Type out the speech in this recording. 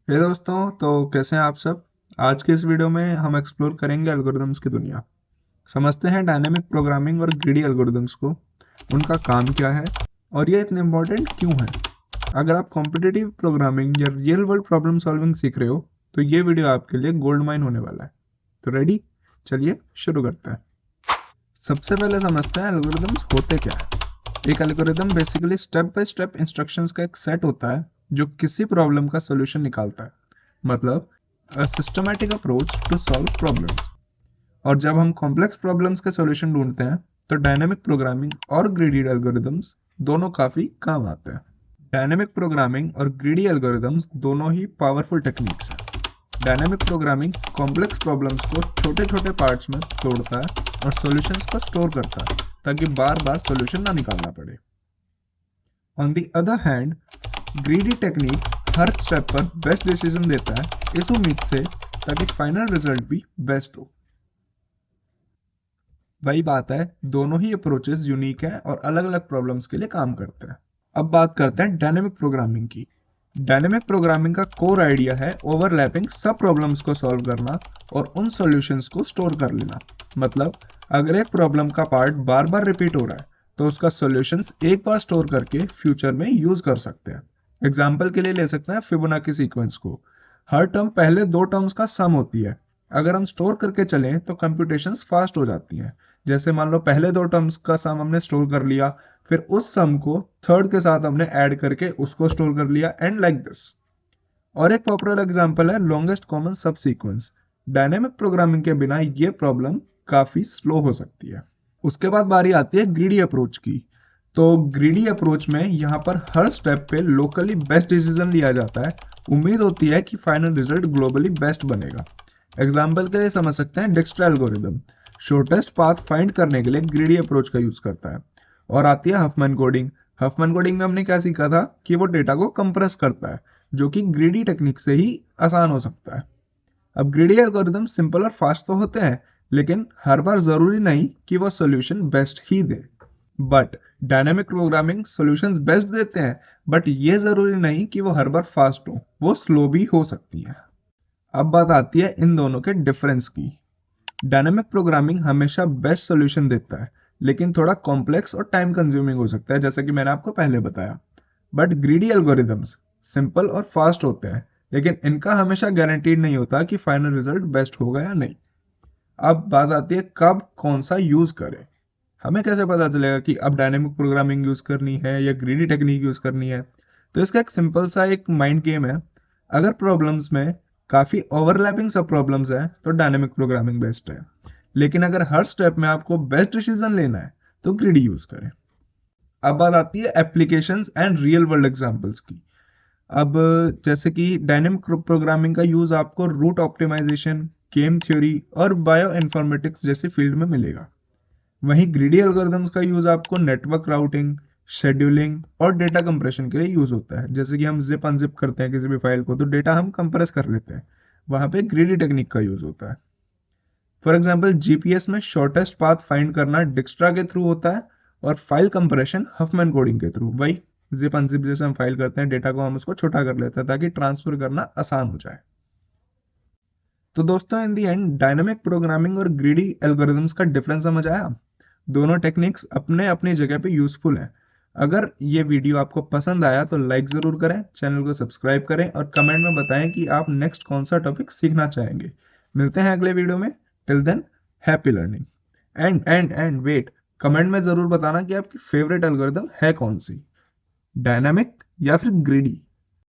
हे दोस्तों, तो कैसे हैं आप सब। आज के इस वीडियो में हम एक्सप्लोर करेंगे एल्गोरिदम्स की दुनिया। समझते हैं डायनेमिक प्रोग्रामिंग और ग्रीडी एल्गोरिदम्स को, उनका काम क्या है और ये इतने इम्पोर्टेंट क्यों है। अगर आप कॉम्पिटिटिव प्रोग्रामिंग या रियल वर्ल्ड प्रॉब्लम सॉल्विंग सीख रहे हो तो ये वीडियो आपके लिए गोल्ड माइन होने वाला है। तो रेडी, चलिए शुरू करते हैं। सबसे पहले समझते हैं एल्गोरिदम्स होते क्या है। एक algorithm basically step by step instructions का एक सेट होता है जो किसी प्रॉब्लम का सोल्यूशन निकालता है, मतलब a systematic approach to solve problems. और जब हम कॉम्प्लेक्स प्रॉब्लम्स के सॉल्यूशन ढूंढते हैं तो डायनेमिक प्रोग्रामिंग और ग्रीडी एल्गोरिदम्स दोनों काफी काम आते हैं। डायनेमिक प्रोग्रामिंग और ग्रीडी एल्गोरिदम्स दोनों ही पावरफुल टेक्निक्स हैं। डायनेमिक प्रोग्रामिंग कॉम्प्लेक्स प्रॉब्लम्स को छोटे छोटे पार्ट्स में तोड़ता है और सॉल्यूशंस को स्टोर करता है ताकि बार बार सॉल्यूशन ना निकालना पड़े। On the other hand, greedy technique her step पर बेस्ट डिसीजन देता है इस उम्मीद से ताकि फाइनल रिजल्ट भी बेस्ट हो। वही बात है, दोनों ही अप्रोचेस यूनिक है और अलग अलग प्रॉब्लम्स के लिए काम करते हैं। अब बात करते हैं डायनेमिक प्रोग्रामिंग की। डायनेमिक प्रोग्रामिंग का कोर आइडिया है ओवरलैपिंग सब प्रॉब्लम्स को सॉल्व करना और उन सॉल्यूशंस को स्टोर कर लेना। मतलब अगर एक प्रॉब्लम का पार्ट बार बार रिपीट हो रहा है तो उसका सॉल्यूशंस एक बार स्टोर करके फ्यूचर में यूज कर सकते हैं। एग्जाम्पल के लिए ले सकते हैं फिबोनाची सीक्वेंस को। हर टर्म पहले दो टर्म्स का सम होती है। अगर हम स्टोर करके चलें तो कंप्यूटेशंस फास्ट हो जाती हैं। जैसे मान लो पहले दो टर्म्स का सम हमने स्टोर कर लिया, फिर उस सम को थर्ड के साथ हमने ऐड करके उसको स्टोर कर लिया, एंड लाइक दिस। और एक पॉपुलर एग्जांपल है longest common sub sequence. Dynamic programming के बिना ये प्रॉब्लम काफी स्लो हो सकती है। उसके बाद बारी आती है ग्रीडी अप्रोच की। तो ग्रीडी अप्रोच में यहाँ पर हर स्टेप पे लोकली बेस्ट डिसीजन लिया जाता है। उम्मीद होती है कि फाइनल रिजल्ट ग्लोबली बेस्ट बनेगा। एग्जाम्पल के लिए समझ सकते हैं डिक्स्ट्रा एल्गोरिदम शॉर्टेस्ट पाथ फाइंड करने के लिए ग्रीडी अप्रोच का यूज करता है। और आती है हफमैन कोडिंग। हफमैन कोडिंग में हमने क्या सीखा था कि वो डेटा को कंप्रेस करता है, जो कि ग्रीडी टेक्निक से ही आसान हो सकता है। अब ग्रीडी एल्गोरिदम सिंपल और फास्ट तो होते हैं, लेकिन हर बार जरूरी नहीं कि वो solution best he they. But dynamic programming solutions best देते हैं, बट ये जरूरी नहीं कि वो हर बार फास्ट हो, वो स्लो भी हो सकती है। अब बात आती है इन दोनों के डिफरेंस की। डायनेमिक प्रोग्रामिंग हमेशा बेस्ट सॉल्यूशन देता है, लेकिन थोड़ा कॉम्प्लेक्स और टाइम कंज्यूमिंग हो सकता है, जैसा कि मैंने आपको पहले बताया। बट ग्रीडी एल्गोरिदम्स सिंपल और फास्ट होते हैं, लेकिन इनका हमेशा गारंटीड नहीं होता कि फाइनल रिजल्ट बेस्ट होगा या नहीं। अब बात आती है कब कौन सा यूज करें। हमें कैसे पता चलेगा कि अब डायनेमिक प्रोग्रामिंग यूज करनी है या ग्रीडी टेक्निक यूज करनी है। तो इसका एक सिंपल सा एक माइंड गेम है। अगर प्रॉब्लम्स में काफी ओवरलैपिंग सब प्रॉब्लम्स है तो डायनेमिक प्रोग्रामिंग बेस्ट है। लेकिन अगर हर स्टेप में आपको बेस्ट डिसीजन लेना है तो ग्रीडी यूज करें। अब बात आती है applications and real world examples की। अब जैसे कि डायनेमिक प्रोग्रामिंग का यूज आपको रूट ऑप्टिमाइजेशन, गेम थ्योरी और बायो इन्फॉर्मेटिक्स जैसे फील्ड में मिलेगा। वहीं ग्रीडी एल्गोरिदम्स का यूज आपको नेटवर्क राउटिंग, शेड्यूलिंग और डेटा कंप्रेशन के लिए यूज होता है। जैसे कि हम जिप अनजिप करते हैं किसी भी फाइल को तो डेटा हम कंप्रेस कर लेते हैं, वहां पे ग्रीडी टेक्निक का यूज होता है। फॉर एग्जाम्पल जीपीएस में शॉर्टेस्ट पाथ फाइंड करना डिक्स्ट्रा के थ्रू होता है और फाइल कंप्रेशन हफमैन कोडिंग के थ्रू। वही जिप अनजिप जैसे हम फाइल करते हैं, डेटा को हम उसको छोटा कर लेते हैं ताकि ट्रांसफर करना आसान हो जाए। तो दोस्तों, इन दी एंड डायनामिक प्रोग्रामिंग और ग्रीडी एल्गोरिदम्स का डिफरेंस समझ आया। दोनों टेक्निक्स अपने अपनी जगह पे यूजफुल है। अगर ये वीडियो आपको पसंद आया तो लाइक जरूर करें, चैनल को सब्सक्राइब करें और कमेंट में बताएं कि आप नेक्स्ट कौन सा टॉपिक सीखना चाहेंगे। मिलते हैं अगले वीडियो में। Till then, happy learning. And wait, comment में जरूर बताना कि आपकी फेवरेट एल्गोरिदम है कौन सी, डायनामिक या फिर ग्रीडी।